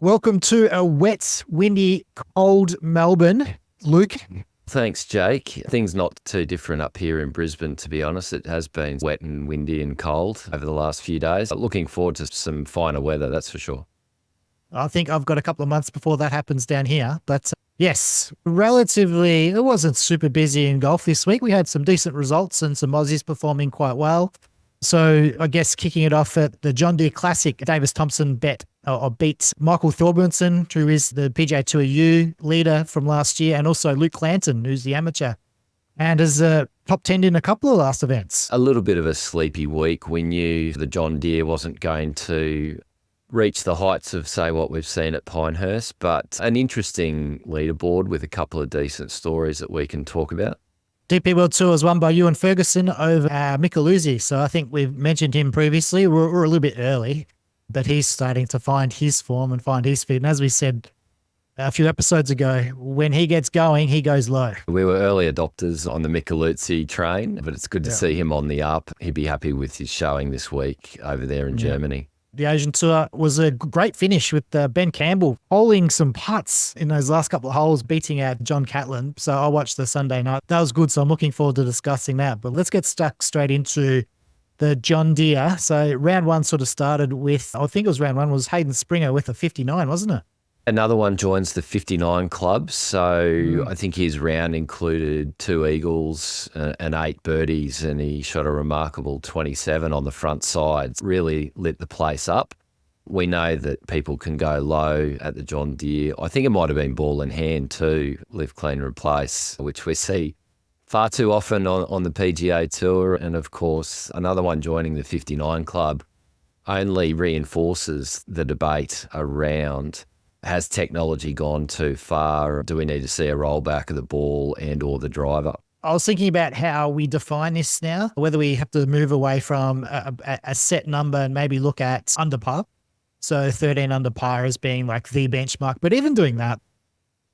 Welcome to a wet, windy, cold Melbourne. Luke? Thanks, Jake. Things not too different up here in Brisbane, to be honest. It has been wet and windy and cold over the last few days. Looking forward to some finer weather, that's for sure. I think I've got a couple of months before that happens down here. But yes, relatively, it wasn't super busy in golf this week. We had some decent results and some Aussies performing quite well. So I guess kicking it off at the John Deere Classic, Davis Thompson beat Michael Thorbjornsen, who is the PGA Tour U leader from last year, and also Luke Clanton, who's the amateur, and is top 10 in a couple of last events. A little bit of a sleepy week. We knew the John Deere wasn't going to reach the heights of, say, what we've seen at Pinehurst, but an interesting leaderboard with a couple of decent stories that we can talk about. DP World Tour was won by Ewan Ferguson over Micheluzzi. So I think we've mentioned him previously. We're a little bit early, but he's starting to find his form and find his feet. And as we said a few episodes ago, when he gets going, he goes low. We were early adopters on the Micheluzzi train, but it's good to see him on the up. He'd be happy with his showing this week over there in Germany. The Asian Tour was a great finish with Ben Campbell holing some putts in those last couple of holes, beating out John Catlin. So I watched the Sunday night. That was good, so I'm looking forward to discussing that. But let's get stuck straight into the John Deere. So round one sort of started with, I think it was round one, was Hayden Springer with a 59, wasn't it? Another one joins the 59 club. So I think his round included 2 eagles and 8 birdies, and he shot a remarkable 27 on the front side. Really lit the place up. We know that people can go low at the John Deere. I think it might have been ball in hand too, live, clean, replace, which we see far too often on the PGA Tour. And of course, another one joining the 59 club only reinforces the debate around, has technology gone too far? Do we need to see a rollback of the ball and or the driver? I was thinking about how we define this now, whether we have to move away from a set number and maybe look at under par. So 13 under par as being like the benchmark. But even doing that,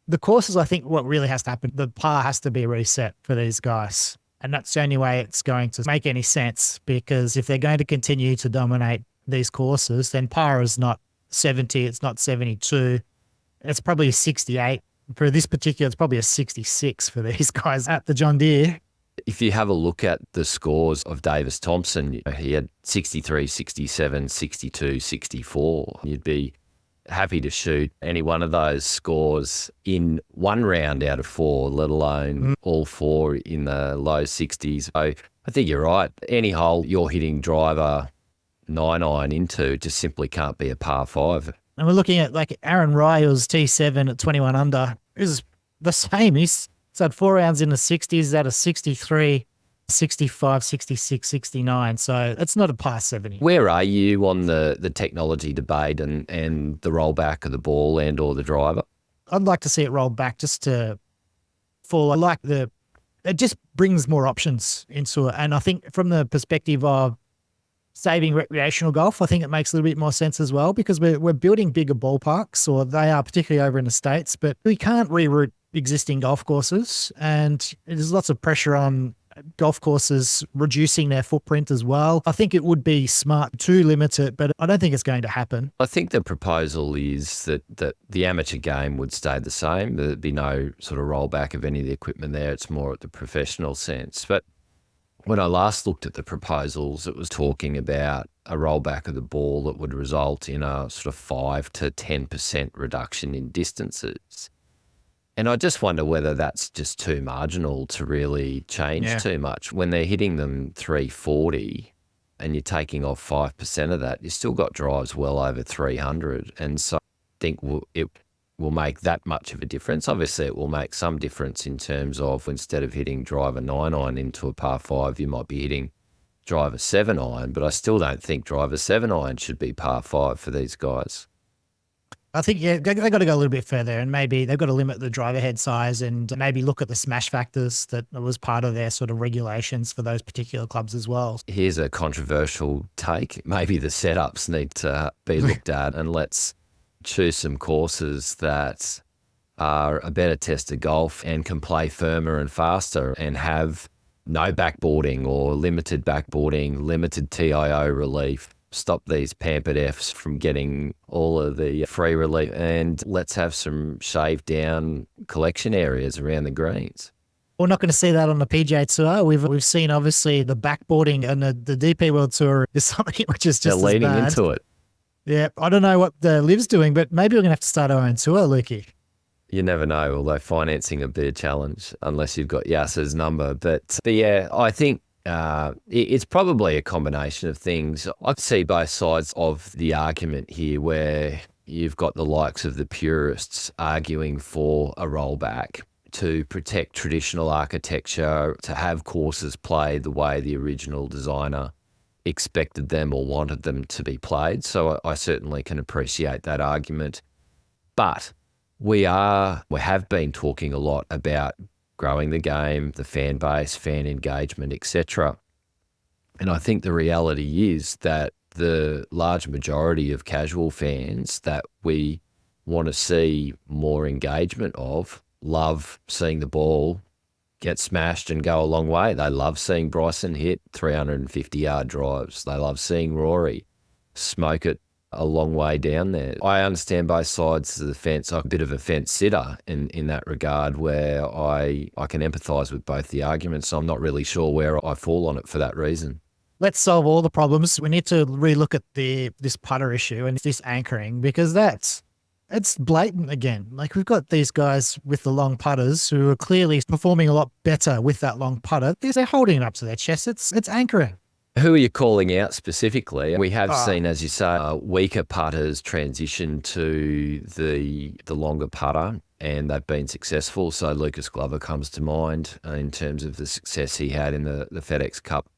the courses, I think what really has to happen, the par has to be reset for these guys. And that's the only way it's going to make any sense, because if they're going to continue to dominate these courses, then par is not 70, it's not 72, it's probably 68. For this particular, it's probably a 66 for these guys at the John Deere. If you have a look at the scores of Davis Thompson, he had 63, 67, 62, 64. You'd be happy to shoot any one of those scores in one round out of 4, let alone all 4 in the low 60s. So I think you're right. Any hole you're hitting driver 9-iron into just simply can't be a par 5. And we're looking at like Aaron Ryer's T7 at 21 under. Is the same. He's had 4 rounds in the 60s, he's at a 63, 65, 66, 69. So it's not a par 70. Where are you on the technology debate and the rollback of the ball and or the driver? I'd like to see it roll back just to fall. I like it just brings more options into it. And I think from the perspective of saving recreational golf, I think it makes a little bit more sense as well, because we're building bigger ballparks, or they are, particularly over in the States, but we can't reroute existing golf courses, and there's lots of pressure on golf courses reducing their footprint as well. I think it would be smart to limit it, but I don't think it's going to happen. I think the proposal is that the amateur game would stay the same. There'd be no sort of rollback of any of the equipment there. It's more at the professional sense. But when I last looked at the proposals, it was talking about a rollback of the ball that would result in a sort of 5 to 10% reduction in distances. And I just wonder whether that's just too marginal to really change too much. When they're hitting them 340 and you're taking off 5% of that, you've still got drives well over 300. And so I think it will make that much of a difference. Obviously, it will make some difference in terms of, instead of hitting driver 9-iron into a par 5, you might be hitting driver 7-iron, but I still don't think driver 7-iron should be par 5 for these guys. I think, they've got to go a little bit further, and maybe they've got to limit the driver head size and maybe look at the smash factors that was part of their sort of regulations for those particular clubs as well. Here's a controversial take. Maybe the setups need to be looked at, and let's choose some courses that are a better test of golf and can play firmer and faster and have no backboarding or limited backboarding, limited TIO relief, stop these pampered Fs from getting all of the free relief, and let's have some shaved down collection areas around the greens. We're not going to see that on the PGA Tour. We've seen, obviously, the backboarding and the DP World Tour is something which is just They're leading as bad. into it. Yeah, I don't know what the Liv's doing, but maybe we're going to have to start our own tour, Lukey. You never know, although financing would be a challenge unless you've got Yasser's number. But yeah, I think it's probably a combination of things. I see both sides of the argument here, where you've got the likes of the purists arguing for a rollback to protect traditional architecture, to have courses played the way the original designer expected them or wanted them to be played. So I certainly can appreciate that argument. But we have been talking a lot about growing the game, the fan base, fan engagement, etc. And I think the reality is that the large majority of casual fans that we want to see more engagement of love seeing the ball get smashed and go a long way. They love seeing Bryson hit 350-yard drives. They love seeing Rory smoke it a long way down there. I understand both sides of the fence. I'm a bit of a fence sitter in that regard, where I can empathise with both the arguments. So I'm not really sure where I fall on it for that reason. Let's solve all the problems. We need to relook at this putter issue and this anchoring, because it's blatant again. Like, we've got these guys with the long putters who are clearly performing a lot better with that long putter. They're holding it up to their chest. It's anchoring. Who are you calling out specifically? We have seen, as you say, weaker putters transition to the longer putter, and they've been successful. So Lucas Glover comes to mind in terms of the success he had in the FedEx Cup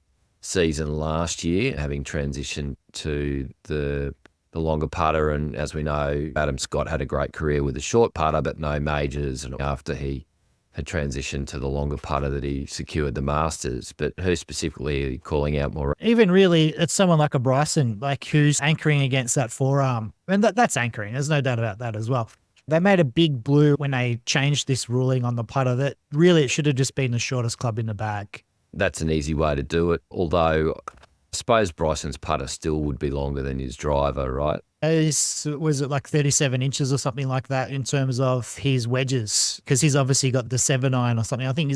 season last year, having transitioned to the longer putter. And as we know, Adam Scott had a great career with the short putter, but no majors. And after he had transitioned to the longer putter, that he secured the Masters. But who specifically are you calling out more? Even really, it's someone like a Bryson, like, who's anchoring against that forearm. And that's anchoring. There's no doubt about that as well. They made a big blue when they changed this ruling on the putter that really it should have just been the shortest club in the bag. That's an easy way to do it. Although I suppose Bryson's putter still would be longer than his driver, right? Was it like 37 inches or something like that in terms of his wedges? Because he's obviously got the 7-iron or something. I think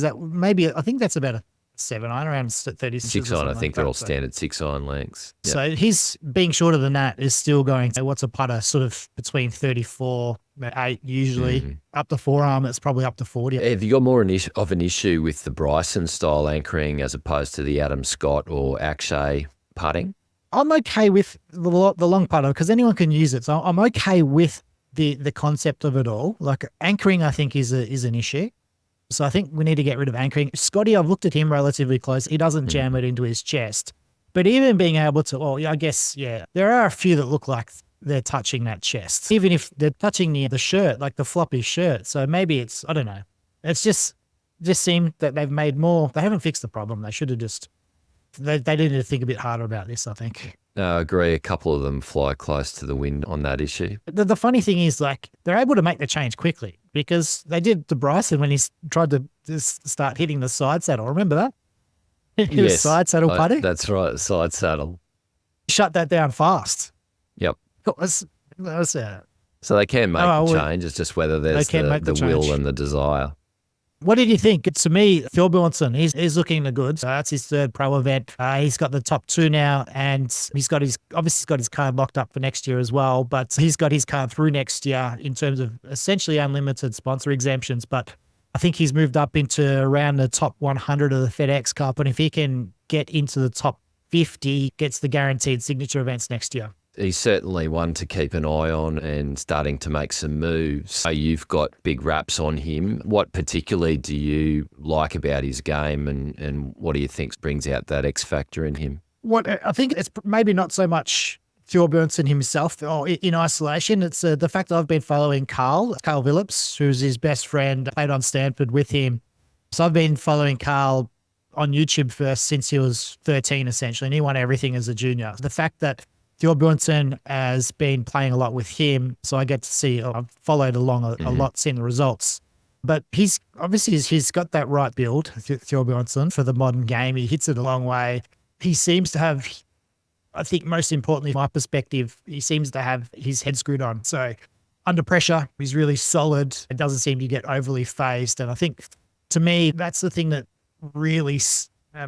that's about a 7-iron, around 36 inches. 6-iron, I think they're all standard 6-iron lengths. Yep. So his being shorter than that is still going to, what's a putter, sort of between 34, 8 usually, up the forearm, it's probably up to 40. Have you got more of an issue with the Bryson style anchoring as opposed to the Adam Scott or Akshay putting? I'm okay with the long putter because anyone can use it. So I'm okay with the concept of it all. Like, anchoring, I think, is an issue. So I think we need to get rid of anchoring. Scotty, I've looked at him relatively close. He doesn't jam it into his chest. But even being able to, I guess, yeah, there are a few that look like they're touching that chest. Even if they're touching the shirt, like the floppy shirt. So maybe it's, I don't know. It's just seemed that they've made more. They haven't fixed the problem. They should have just, they needed to think a bit harder about this, I think. I agree. A couple of them fly close to the wind on that issue. The funny thing is, like, they're able to make the change quickly because they did to Bryson when he tried to just start hitting the side saddle. Remember that? He was side saddle putting. That's right, side saddle. Shut that down fast. Yep. So they can make a change. It's just whether there's the will and the desire. What did you think? To me, Thorbjornsen, he's looking the good. So that's his third pro event. He's got the top 2 now, and he's got his card locked up for next year as well. But he's got his card through next year in terms of essentially unlimited sponsor exemptions. But I think he's moved up into around the top 100 of the FedEx Cup. And if he can get into the top 50, gets the guaranteed signature events next year. He's certainly one to keep an eye on and starting to make some moves. So you've got big raps on him. What particularly do you like about his game, and what do you think brings out that X factor in him? What I think it's maybe not so much Thorbjornsen himself or in isolation. It's the fact that I've been following Carl Phillips, who's his best friend, played on Stanford with him. So I've been following Carl on YouTube first since he was 13, essentially, and he won everything as a junior. The fact that Thorbjornsen has been playing a lot with him, so I get to see, I've followed along a lot, seen the results. But he's got that right build, Thorbjornsen, for the modern game. He hits it a long way. He seems to have I think most importantly, from my perspective, he seems to have his head screwed on. So under pressure, he's really solid. It doesn't seem to get overly phased. And I think to me, that's the thing that really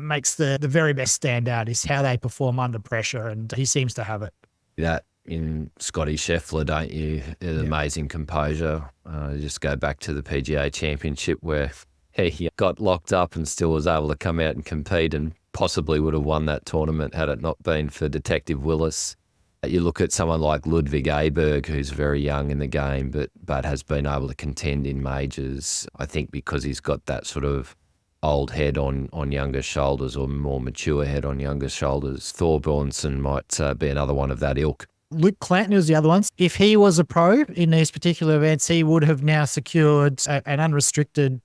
makes the very best stand out is how they perform under pressure. And he seems to have it. That in Scotty Scheffler, don't you? Amazing composure. Just go back to the PGA Championship where he got locked up and still was able to come out and compete and possibly would have won that tournament had it not been for Detective Willis. You look at someone like Ludwig Aberg, who's very young in the game, but has been able to contend in majors, I think because he's got that sort of old head on younger shoulders or more mature head on younger shoulders. Thorbjornsen might be another one of that ilk. Luke Clanton is the other one. If he was a pro in these particular events, he would have now secured an unrestricted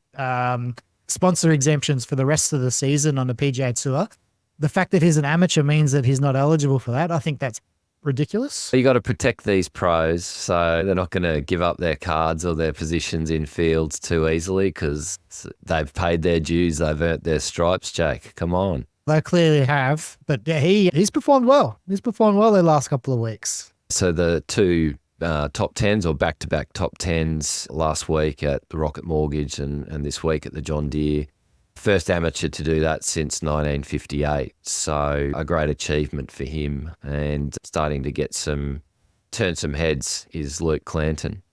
sponsor exemptions for the rest of the season on the PGA Tour. The fact that he's an amateur means that he's not eligible for that. I think that's ridiculous. You got to protect these pros, so they're not going to give up their cards or their positions in fields too easily because they've paid their dues, they've earned their stripes, Jake. Come on. They clearly have, but yeah, he's performed well. He's performed well the last couple of weeks. So the two top tens or back-to-back top tens last week at the Rocket Mortgage and this week at the John Deere. First amateur to do that since 1958. So a great achievement for him, and starting to turn some heads is Luke Clanton.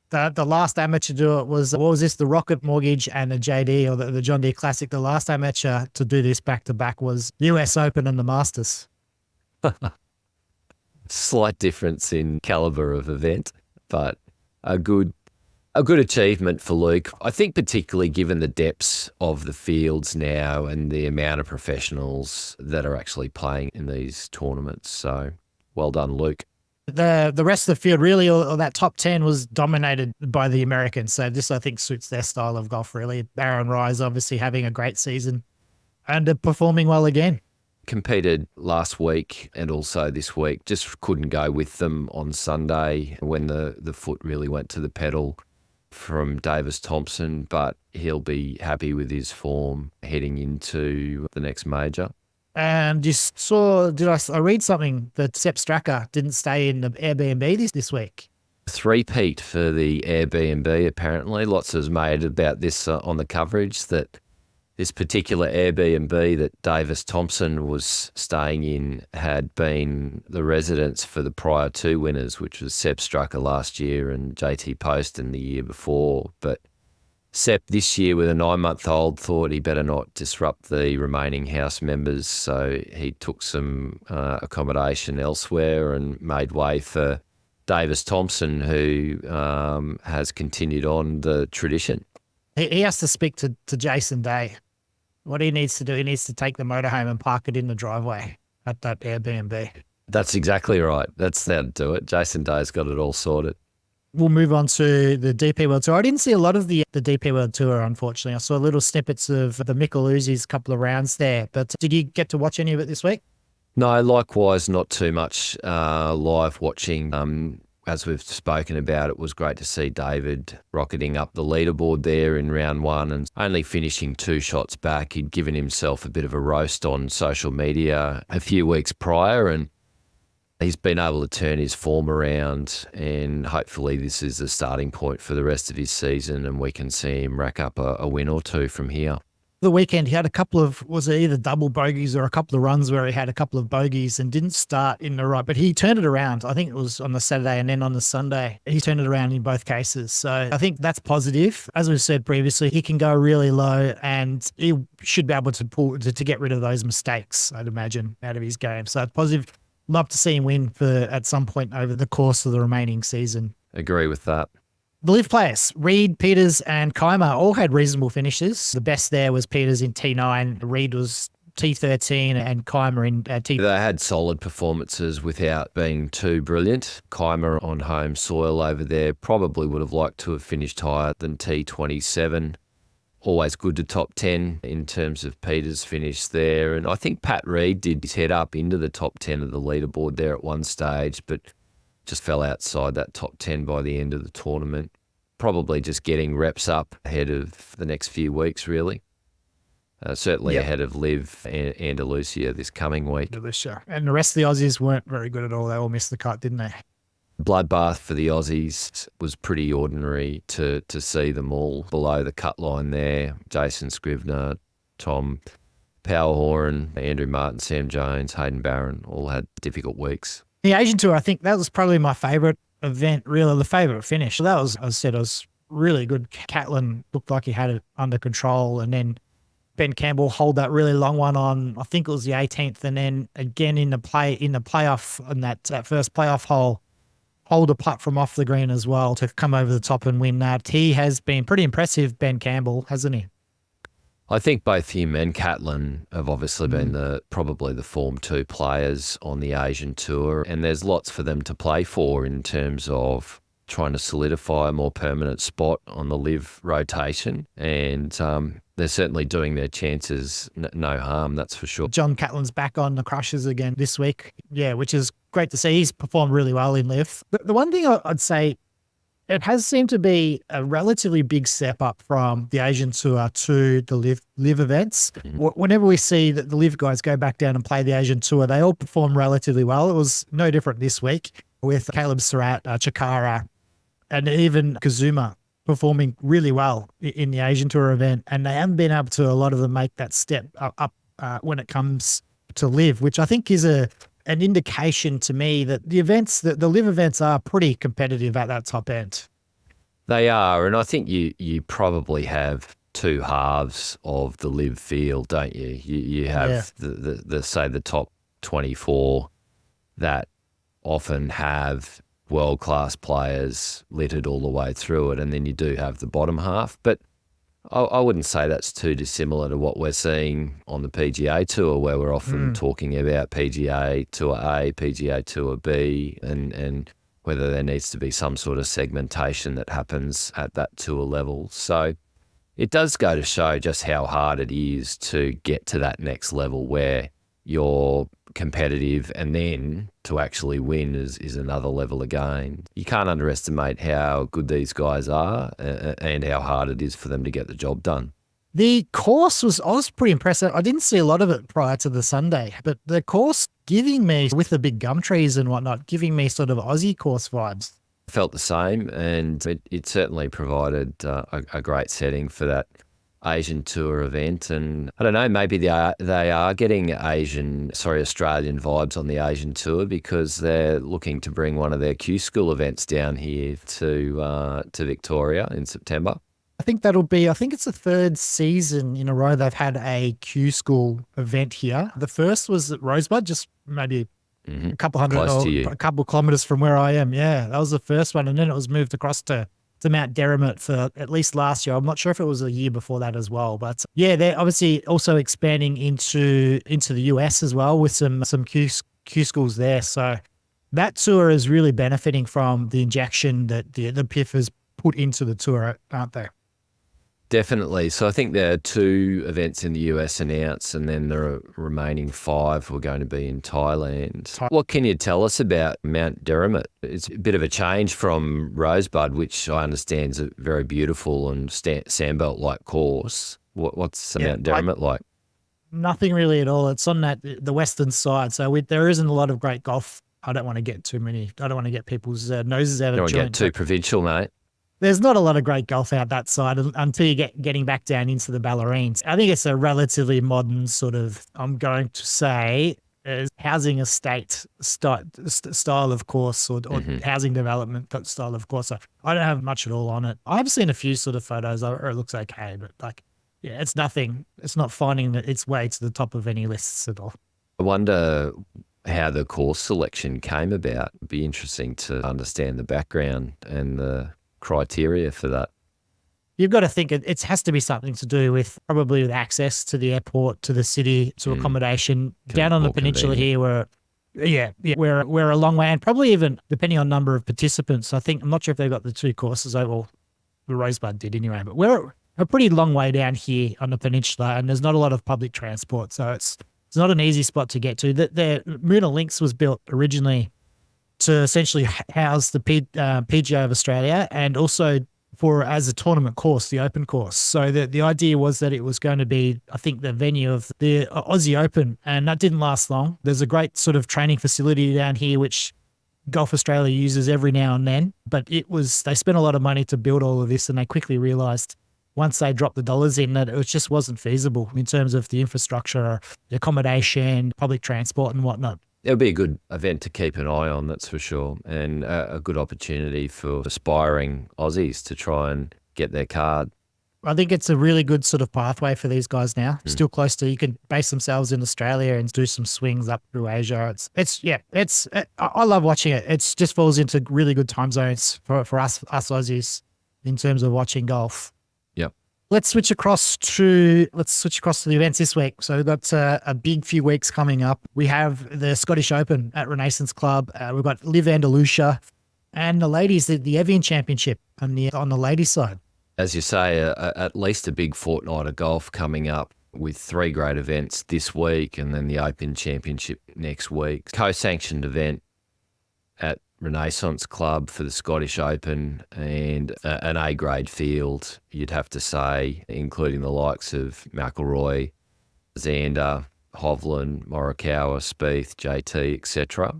The last amateur to do it was, what was this, the Rocket Mortgage and the JD or the John Deere Classic. The last amateur to do this back-to-back was US Open and the Masters. Slight difference in caliber of event, but a good achievement for Luke. I think particularly given the depths of the fields now and the amount of professionals that are actually playing in these tournaments. So well done, Luke. The rest of the field, really, or that top 10 was dominated by the Americans. So this, I think, suits their style of golf, really. Aaron Rise obviously having a great season and performing well again. Competed last week and also this week. Just couldn't go with them on Sunday when the foot really went to the pedal from Davis Thompson, but he'll be happy with his form heading into the next major. And you saw, I read something that Sepp Straka didn't stay in the Airbnb this week? Three-peat for the Airbnb, apparently. Lots was made about this on the coverage, that this particular Airbnb that Davis Thompson was staying in had been the residence for the prior two winners, which was Sepp Straka last year and JT Poston the year before. But Sepp this year with a 9-month-old thought he better not disrupt the remaining house members, so he took some accommodation elsewhere and made way for Davis Thompson, who has continued on the tradition. He has to speak to Jason Day. What he needs to do, he needs to take the motorhome and park it in the driveway at that Airbnb. That's exactly right. That's how to do it. Jason Day's got it all sorted. We'll move on to the DP World Tour. I didn't see a lot of the DP World Tour, unfortunately. I saw little snippets of the Micheluzzi's couple of rounds there. But did you get to watch any of it this week? No, likewise, not too much live watching. As we've spoken about, it was great to see David rocketing up the leaderboard there in round one and only finishing 2 shots back. He'd given himself a bit of a roast on social media a few weeks prior, and he's been able to turn his form around, and hopefully this is the starting point for the rest of his season and we can see him rack up a win or two from here. The weekend, he had a couple of, was it either double bogeys or a couple of runs where he had a couple of bogeys and didn't start in the right, but he turned it around. I think it was on the Saturday and then on the Sunday. He turned it around in both cases. So I think that's positive. As we've said previously, he can go really low and he should be able to get rid of those mistakes, I'd imagine, out of his game. So it's positive. Love to see him win at some point over the course of the remaining season. Agree with that. The live players, Reed, Peters and Keimer all had reasonable finishes. The best there was Peters in T9, Reed was T13 and Keimer in T. They had solid performances without being too brilliant. Keimer on home soil over there probably would have liked to have finished higher than T27. Always good to top 10 in terms of Peters' finish there. And I think Pat Reed did his head up into the top 10 of the leaderboard there at one stage, but just fell outside that top 10 by the end of the tournament. Probably just getting reps up ahead of the next few weeks, really. certainly Yep. ahead of Liv and Andalusia this coming week. Delicious. And the rest of the Aussies weren't very good at all. They all missed the cut, didn't they? Bloodbath for the Aussies was pretty ordinary to see them all below the cut line there. Jason Scrivener, Tom Powerhorn, Andrew Martin, Sam Jones, Hayden Barron all had difficult weeks. The Asian Tour, I think that was probably my favourite event, really, the favourite finish. That was, as I said, it was really good. Catlin looked like he had it under control, and then Ben Campbell hold that really long one on, I think it was the 18th, and then again in the playoff, on that first playoff hole, hold a putt from off the green as well to come over the top and win that. He has been pretty impressive, Ben Campbell, hasn't he? I think both him and Catlin have obviously been probably the Form 2 players on the Asian Tour, and there's lots for them to play for in terms of trying to solidify a more permanent spot on the Liv rotation, and they're certainly doing their chances no harm, that's for sure. John Catlin's back on the crushes again this week, which is great to see. He's performed really well in Liv. The one thing I'd say, it has seemed to be a relatively big step up from the Asian Tour to the Liv events. Whenever we see that the Liv guys go back down and play the Asian Tour, they all perform relatively well. It was no different this week with Caleb Surratt, Chikara, and even Kazuma performing really well in the Asian Tour event. And they haven't been able to, a lot of them, make that step up when it comes to Liv, which I think is an indication to me that the Liv events are pretty competitive at that top end. They are, and I think you probably have two halves of the Liv field, don't you? You have the say the top 24 that often have world-class players littered all the way through it, and then you do have the bottom half. But I wouldn't say that's too dissimilar to what we're seeing on the PGA Tour, where we're often talking about PGA Tour A, PGA Tour B, and whether there needs to be some sort of segmentation that happens at that tour level. So it does go to show just how hard it is to get to that next level where you're competitive, and then to actually win is another level again. You can't underestimate how good these guys are and how hard it is for them to get the job done. The course I was pretty impressed. I didn't see a lot of it prior to the Sunday, but the course giving me, with the big gum trees and whatnot, giving me sort of Aussie course vibes. Felt the same, and it certainly provided a great setting for that Asian Tour event. And I don't know, maybe they are getting Australian vibes on the Asian Tour, because they're looking to bring one of their Q School events down here to Victoria in September. I think it's the third season in a row they've had a Q School event here. The first was at Rosebud, just maybe a couple kilometres from where I am. Yeah, that was the first one. And then it was moved across to Mount Derrimut for at least last year. I'm not sure if it was a year before that as well. But yeah, they're obviously also expanding into the US as well with some Q schools there. So that tour is really benefiting from the injection that the PIF has put into the tour, aren't they? Definitely. So I think there are 2 events in the US announced, and then the remaining 5 were going to be in Thailand. What can you tell us about Mount Derrimut? It's a bit of a change from Rosebud, which I understand is a very beautiful and sandbelt-like course. What's Mount Derrimut like? Nothing really at all. It's on the western side, so there isn't a lot of great golf. I don't want to get people's noses out of joint. Don't want to get too provincial, mate. There's not a lot of great golf out that side until you getting back down into the Ballerines. I think it's a relatively modern sort of, I'm going to say, housing estate style of course, or housing development style of course. So I don't have much at all on it. I've seen a few sort of photos, or it looks okay, but it's nothing. It's not finding its way to the top of any lists at all. I wonder how the course selection came about. It'd be interesting to understand the background and the criteria for that. You've got to think it has to be something to do with probably with access to the airport, to the city, to accommodation. Down on the peninsula here, we're a long way, and probably even depending on number of participants. I'm not sure if they've got the 2 courses over. The Rosebud did anyway, but we're a pretty long way down here on the peninsula, and there's not a lot of public transport, so it's not an easy spot to get to. The Moona Links was built originally to essentially house the PGA of Australia, and also for as a tournament course, the Open course. So the idea was that it was going to be, I think, the venue of the Aussie Open, and that didn't last long. There's a great sort of training facility down here, which Golf Australia uses every now and then, but they spent a lot of money to build all of this, and they quickly realized once they dropped the dollars in that it just wasn't feasible in terms of the infrastructure, the accommodation, public transport and whatnot. It'll be a good event to keep an eye on, that's for sure, and a good opportunity for aspiring Aussies to try and get their card. I think it's a really good sort of pathway for these guys now. Still close to, you can base themselves in Australia and do some swings up through Asia. I love watching it. It just falls into really good time zones for us Aussies in terms of watching golf. Yep. Let's switch across to the events this week. So we've got a big few weeks coming up. We have the Scottish Open at Renaissance Club. We've got Live Andalusia, and the ladies, the Evian Championship on the ladies' side. As you say, at least a big fortnight of golf coming up with 3 great events this week and then the Open Championship next week. Co-sanctioned event at Renaissance Club for the Scottish Open, and an A-grade field, you'd have to say, including the likes of McIlroy, Xander, Hovland, Morikawa, Spieth, JT, etc.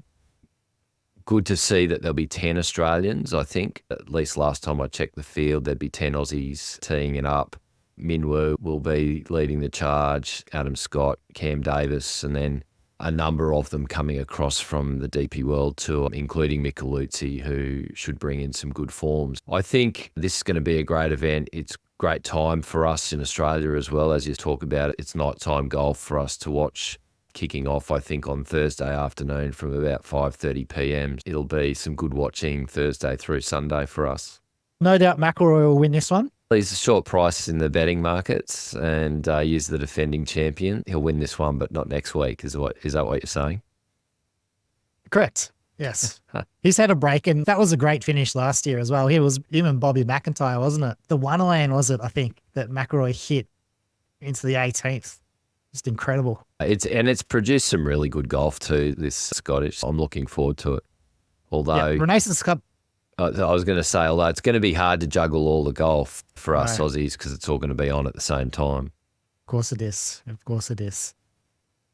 Good to see that there'll be 10 Australians, I think. At least last time I checked the field, there'd be 10 Aussies teeing it up. Minwoo will be leading the charge, Adam Scott, Cam Davis, and then a number of them coming across from the DP World Tour, including Micheluzzi, who should bring in some good forms. I think this is going to be a great event. It's great time for us in Australia as well. As you talk about it, it's nighttime golf for us to watch, kicking off, I think, on Thursday afternoon from about 5:30 p.m. It'll be some good watching Thursday through Sunday for us. No doubt McIlroy will win this one. He's a short price in the betting markets, and he's the defending champion. He'll win this one, but not next week. Is that what you're saying? Correct. Yes. He's had a break, and that was a great finish last year as well. Him and Bobby McIntyre, wasn't it? The 1-iron, was it, I think, that McIlroy hit into the 18th. Just incredible. It's produced some really good golf too, this Scottish. I'm looking forward to it. Although Renaissance Cup. I was going to say, although it's going to be hard to juggle all the golf for us Aussies because it's all going to be on at the same time. Of course it is. Of course it is.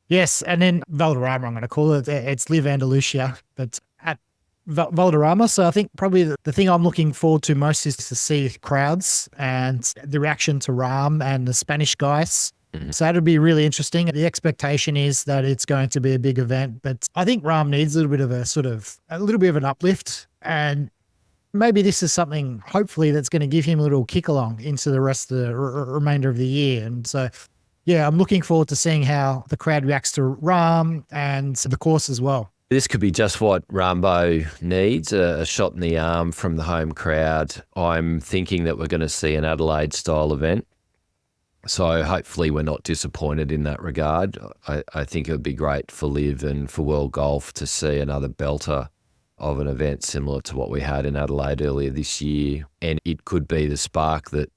Yes, and then Valderrama, I'm going to call it. It's Live Andalusia, but at Valderrama. So I think probably the thing I'm looking forward to most is to see crowds and the reaction to Rahm and the Spanish guys. So that'll be really interesting. The expectation is that it's going to be a big event, but I think Rahm needs a little bit of an uplift, and maybe this is something, hopefully, that's going to give him a little kick along into the rest of the remainder of the year. And so, yeah, I'm looking forward to seeing how the crowd reacts to Rahm and the course as well. This could be just what Rambo needs, a shot in the arm from the home crowd. I'm thinking that we're going to see an Adelaide-style event. So hopefully we're not disappointed in that regard. I think it would be great for Liv and for World Golf to see another belter of an event similar to what we had in Adelaide earlier this year. And it could be the spark that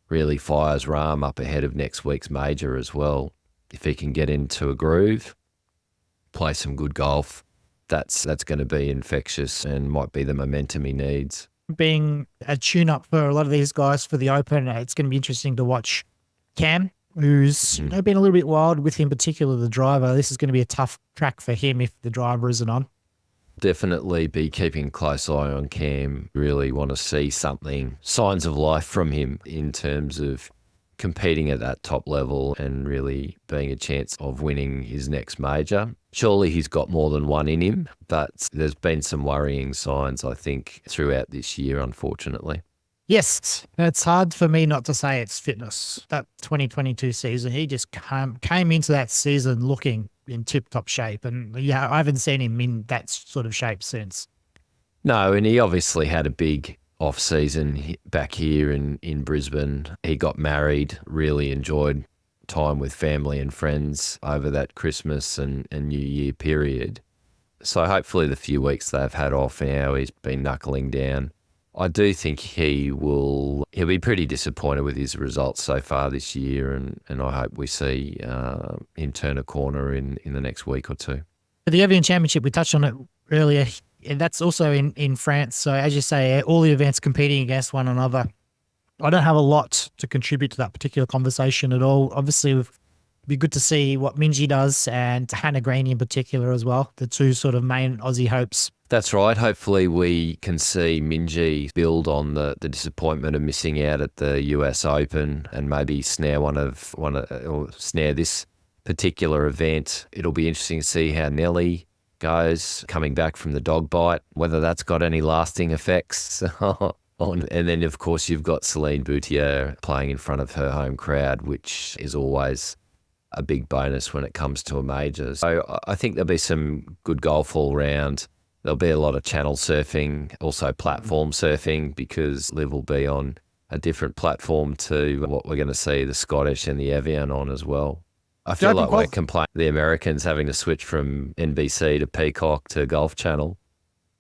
really fires Rahm up ahead of next week's major as well. If he can get into a groove, play some good golf, that's going to be infectious and might be the momentum he needs. Being a tune-up for a lot of these guys for the Open, it's going to be interesting to watch Cam, who's been a little bit wild with, in particular, the driver. This is going to be a tough track for him if the driver isn't on. Definitely be keeping a close eye on Cam. Really want to see signs of life from him in terms of competing at that top level and really being a chance of winning his next major. Surely he's got more than one in him, but there's been some worrying signs, I think, throughout this year, unfortunately. Yes, it's hard for me not to say it's fitness. That 2022 season, he just came into that season looking in tip-top shape, and I haven't seen him in that sort of shape since. No, and he obviously had a big off-season back here in Brisbane. He got married, really enjoyed time with family and friends over that Christmas and New Year period. So hopefully the few weeks they've had off now, he's been knuckling down. I do think he'll be pretty disappointed with his results so far this year, and I hope we see him turn a corner in the next week or two. The Evian Championship, we touched on it earlier. And that's also in France. So as you say, all the events competing against one another. I don't have a lot to contribute to that particular conversation at all. Obviously, it'd be good to see what Minjee does and Hannah Green in particular as well, the two sort of main Aussie hopes. That's right. Hopefully we can see Minjee build on the disappointment of missing out at the US Open and maybe snare or snare this particular event. It'll be interesting to see how Nelly goes coming back from the dog bite, whether that's got any lasting effects. And then, of course, you've got Celine Boutier playing in front of her home crowd, which is always a big bonus when it comes to a major. So I think there'll be some good golf all round. There'll be a lot of channel surfing, also platform surfing, because Liv will be on a different platform to what we're going to see the Scottish and the Evian on as well. I feel like we're complaining the Americans having to switch from NBC to Peacock to Golf Channel.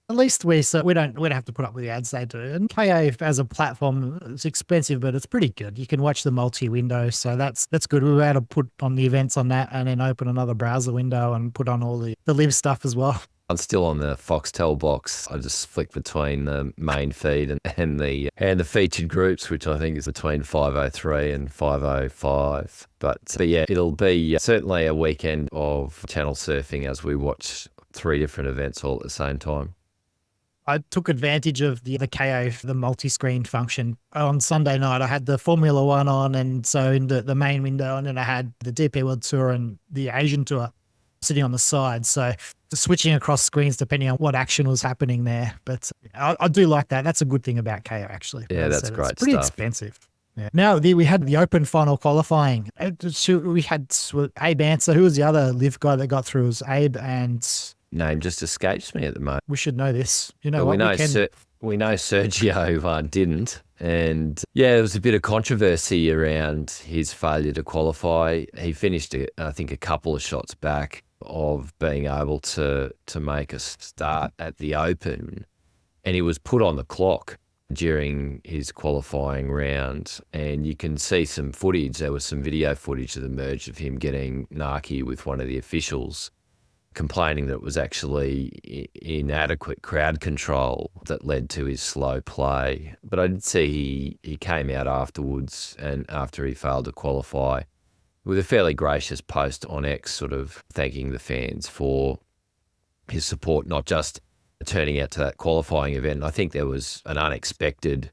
At least we don't have to put up with the ads they do. And KA as a platform, it's expensive, but it's pretty good. You can watch the multi-window, so that's good. We were able to put on the events on that and then open another browser window and put on all the live stuff as well. I'm still on the Foxtel box. I just flick between the main feed and the featured groups, which I think is between 503 and 505. But yeah, it'll be certainly a weekend of channel surfing as we watch 3 different events all at the same time. I took advantage of the KO, the multi-screen function. On Sunday night, I had the Formula One on, and so in the main window, and then I had the DP World Tour and the Asian Tour sitting on the side. So switching across screens depending on what action was happening there. But I do like that. That's a good thing about KO, actually. Yeah, that's great. It's pretty expensive. Yeah. Now, we had the Open final qualifying. We had Abe Answer. Who was the other live guy that got through? It was Abe and... Name just escapes me at the moment. We should know this. You know what? We know Sergio didn't. And yeah, there was a bit of controversy around his failure to qualify. He finished, I think, a couple of shots back of being able to make a start at the Open. And he was put on the clock during his qualifying round. And you can see some footage. There was some video footage that emerged of him getting narky with one of the officials, complaining that it was actually inadequate crowd control that led to his slow play. But I did see he came out afterwards, and after he failed to qualify, with a fairly gracious post on X, sort of thanking the fans for his support, not just turning out to that qualifying event. I think there was an unexpected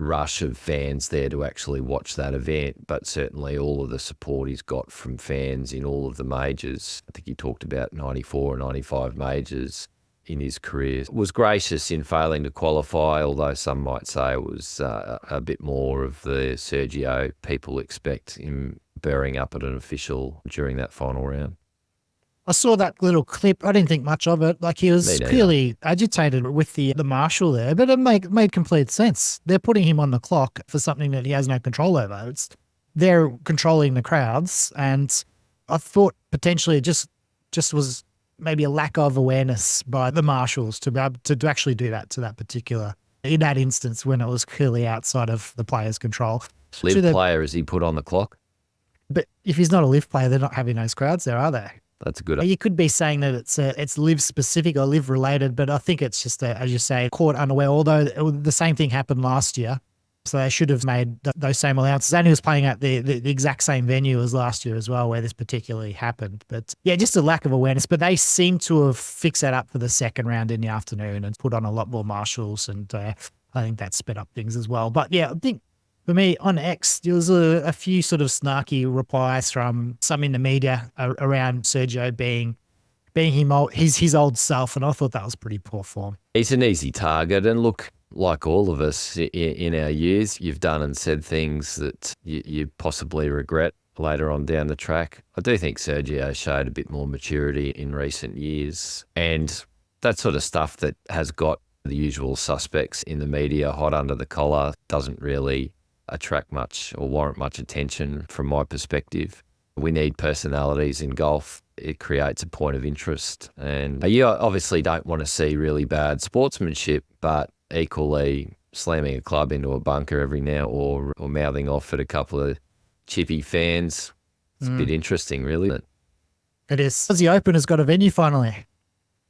rush of fans there to actually watch that event, but certainly all of the support he's got from fans in all of the majors. I think he talked about 94 or 95 majors in his career. Was gracious in failing to qualify, although some might say it was a bit more of the Sergio people expect, him bearing up at an official during that final round. I saw that little clip. I didn't think much of it. Like, he was clearly agitated with the marshal there, but it made complete sense. They're putting him on the clock for something that he has no control over. They're controlling the crowds, and I thought potentially it just was maybe a lack of awareness by the marshals to be able to actually do that to that particular, in that instance when it was clearly outside of the player's control. Live player, is he put on the clock? But if he's not a live player, they're not having those crowds there, are they? That's good. You could be saying that it's live specific or live related, but I think it's just, as you say, caught unaware, although the same thing happened last year. So they should have made those same allowances. And he was playing at the exact same venue as last year as well, where this particularly happened. But yeah, just a lack of awareness. But they seem to have fixed that up for the second round in the afternoon and put on a lot more marshals. And I think that sped up things as well. But yeah, I think for me, on X, there was a few sort of snarky replies from some in the media around Sergio being his old self, and I thought that was pretty poor form. He's an easy target, and look, like all of us in our years, you've done and said things that you possibly regret later on down the track. I do think Sergio showed a bit more maturity in recent years, and that sort of stuff that has got the usual suspects in the media hot under the collar doesn't really attract much or warrant much attention from my perspective. We need personalities in golf. It creates a point of interest. And you obviously don't want to see really bad sportsmanship, but equally slamming a club into a bunker every now or mouthing off at a couple of chippy fans, it's a bit interesting, really. It is. The Open has got a venue finally.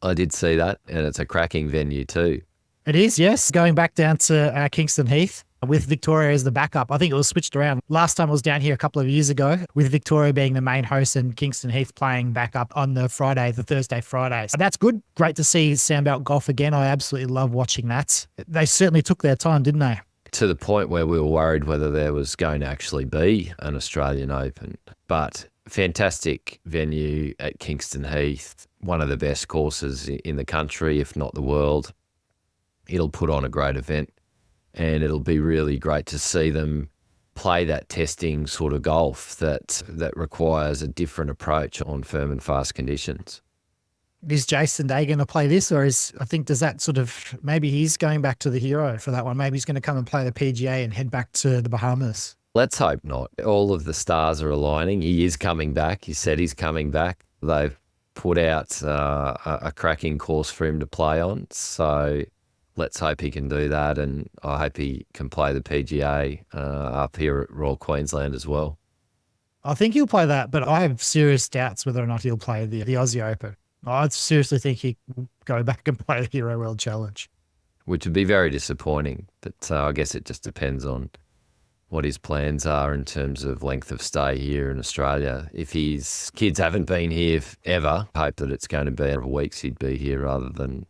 I did see that, and it's a cracking venue too. It is, yes. Going back down to Kingston Heath with Victoria as the backup. I think it was switched around. Last time I was down here a couple of years ago with Victoria being the main host and Kingston Heath playing backup on the Thursday, Friday. So that's good. Great to see Sandbelt Golf again. I absolutely love watching that. They certainly took their time, didn't they? To the point where we were worried whether there was going to actually be an Australian Open. But fantastic venue at Kingston Heath, one of the best courses in the country, if not the world. It'll put on a great event, and it'll be really great to see them play that testing sort of golf that requires a different approach on firm and fast conditions. Is Jason Day going to play this, or does that sort of, maybe he's going back to the Hero for that one. Maybe he's going to come and play the PGA and head back to the Bahamas. Let's hope not. All of the stars are aligning. He is coming back. He said he's coming back. They've put out a cracking course for him to play on. So let's hope he can do that, and I hope he can play the PGA up here at Royal Queensland as well. I think he'll play that, but I have serious doubts whether or not he'll play the Aussie Open. I seriously think he will go back and play the Hero World Challenge. Which would be very disappointing, but I guess it just depends on what his plans are in terms of length of stay here in Australia. If his kids haven't been here ever, I hope that it's going to be weeks he'd be here rather than,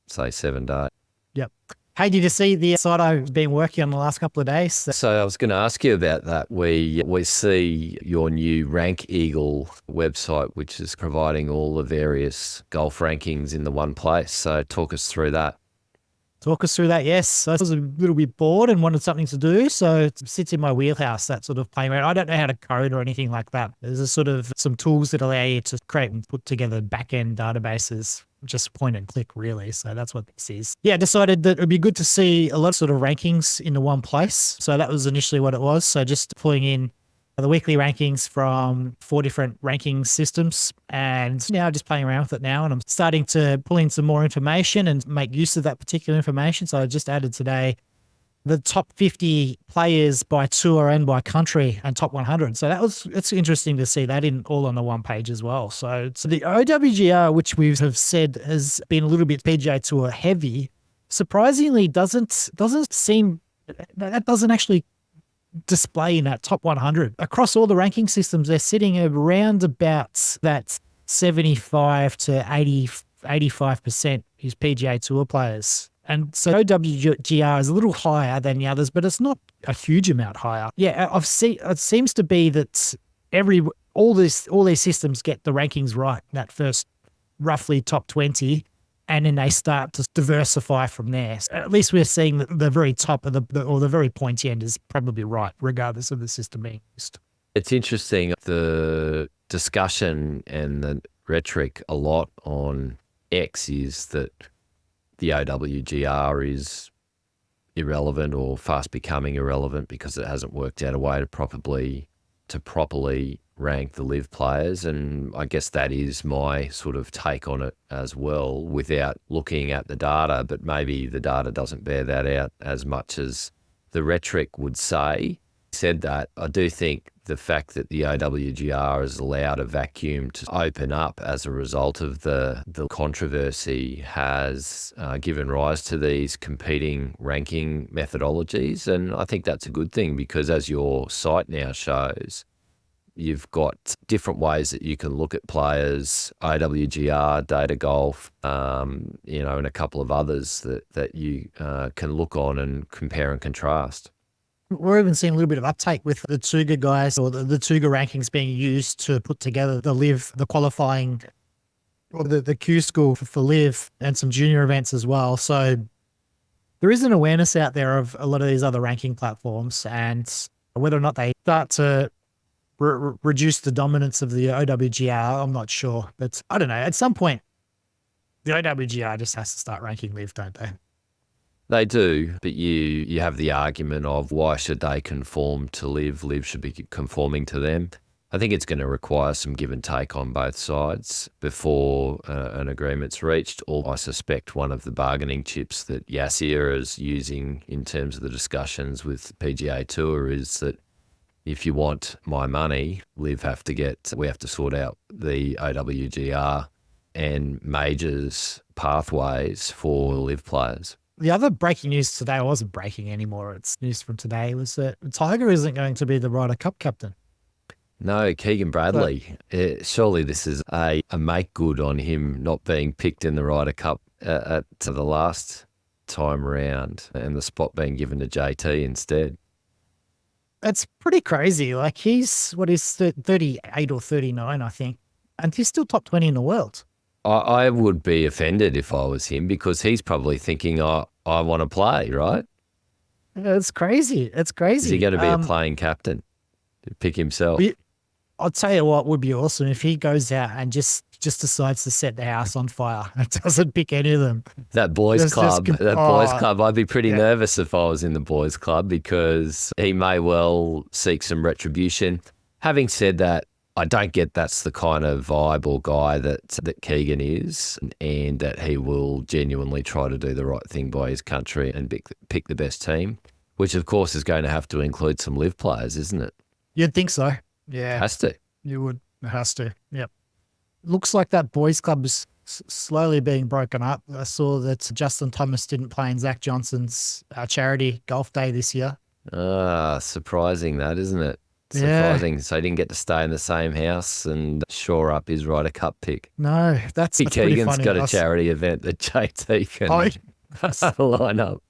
say, 7 days. Yep. Hey, did you see the site I've been working on the last couple of days? So I was going to ask you about that. We see your new Rank Eagle website, which is providing all the various golf rankings in the one place. So talk us through that. Talk us through that, yes. So I was a little bit bored and wanted something to do, so it sits in my wheelhouse, that sort of playing around. I don't know how to code or anything like that. There's a sort of some tools that allow you to create and put together back-end databases, just point and click really. So that's what this is. Yeah, I decided that it would be good to see a lot of sort of rankings in the one place. So that was initially what it was. So just pulling in the weekly rankings from 4 different ranking systems, and now just playing around with it now, and I'm starting to pull in some more information and make use of that particular information. So I just added today the top 50 players by tour and by country and top 100. So it's interesting to see that all on the one page as well. So the OWGR, which we have said has been a little bit PGA Tour heavy, surprisingly doesn't seem, that doesn't actually display in that top 100. Across all the ranking systems, they're sitting around about that 75 to 85% is PGA Tour players. And so OWGR is a little higher than the others, but it's not a huge amount higher. Yeah, it seems to be that all these systems get the rankings right, that first roughly top 20, and then they start to diversify from there. So at least we're seeing that the very top of the very pointy end is probably right, regardless of the system being used. It's interesting, the discussion and the rhetoric a lot on X is that the OWGR is irrelevant or fast becoming irrelevant because it hasn't worked out a way to properly rank the live players. And I guess that is my sort of take on it as well, without looking at the data, but maybe the data doesn't bear that out as much as the rhetoric would say. Said that, I do think the fact that the OWGR has allowed a vacuum to open up as a result of the controversy has given rise to these competing ranking methodologies. And I think that's a good thing, because as your site now shows, you've got different ways that you can look at players, OWGR, Data Golf, and a couple of others that you can look on and compare and contrast. We're even seeing a little bit of uptake with the Tuga guys, or the Tuga rankings being used to put together the qualifying, or the Q school for live, and some junior events as well. So there is an awareness out there of a lot of these other ranking platforms, and whether or not they start to reduce the dominance of the OWGR, I'm not sure. But I don't know. At some point, the OWGR just has to start ranking live, don't they? They do, but you have the argument of why should they conform to live? Live should be conforming to them. I think it's going to require some give and take on both sides before an agreement's reached. Or I suspect one of the bargaining chips that Yassir is using in terms of the discussions with PGA Tour is that if you want my money, we have to sort out the OWGR and majors pathways for live players. The other breaking news today, wasn't breaking anymore, it's news from today, was that Tiger isn't going to be the Ryder Cup captain. No, Keegan Bradley. Surely this is a make good on him not being picked in the Ryder Cup at the last time round and the spot being given to JT instead. It's pretty crazy. Like he's 38 or 39, I think, and he's still top 20 in the world. I would be offended if I was him because he's probably thinking, I want to play, right? It's crazy. It's crazy. Is he going to be a playing captain to pick himself? I'll tell you what would be awesome if he goes out and just decides to set the house on fire and doesn't pick any of them. That boys club, I'd be pretty nervous if I was in the boys club because he may well seek some retribution. Having said that, I don't get that's the kind of vibe or guy that Keegan is, and that he will genuinely try to do the right thing by his country and pick the best team, which of course is going to have to include some live players, isn't it? You'd think so. Yeah. Has to. You would. It has to. Yep. Looks like that boys club is slowly being broken up. I saw that Justin Thomas didn't play in Zach Johnson's charity golf day this year. Surprising that, isn't it? Surprising. Yeah. So he didn't get to stay in the same house and shore up his Ryder Cup pick. No, that's pretty funny. Got a charity event that JT can line up.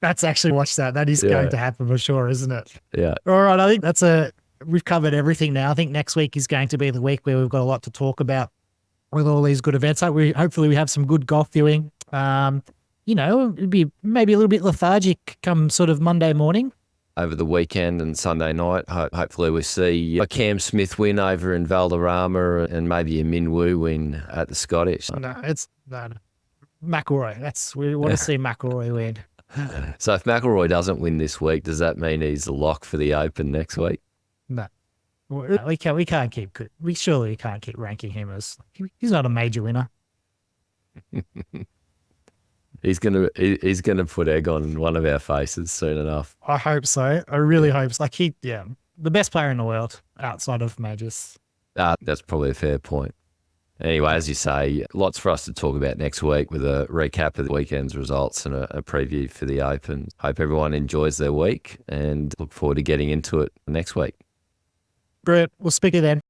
That's actually, watch that. That is going to happen for sure, isn't it? Yeah. All right. I think we've covered everything now. I think next week is going to be the week where we've got a lot to talk about with all these good events. Hopefully we have some good golf viewing. It'd be maybe a little bit lethargic come sort of Monday morning. Over the weekend and Sunday night, hopefully we see a Cam Smith win over in Valderrama and maybe a Min Woo win at the Scottish. No, McIlroy. We want to see McIlroy win. So if McIlroy doesn't win this week, does that mean he's a lock for the Open next week? No. We can't keep good. We can't keep ranking him as he's not a major winner. He's gonna put egg on one of our faces soon enough. I hope so. I really hope so. The best player in the world outside of majors. That's probably a fair point. Anyway, as you say, lots for us to talk about next week with a recap of the weekend's results and a preview for the Open. Hope everyone enjoys their week and look forward to getting into it next week. Brilliant. We'll speak to you then.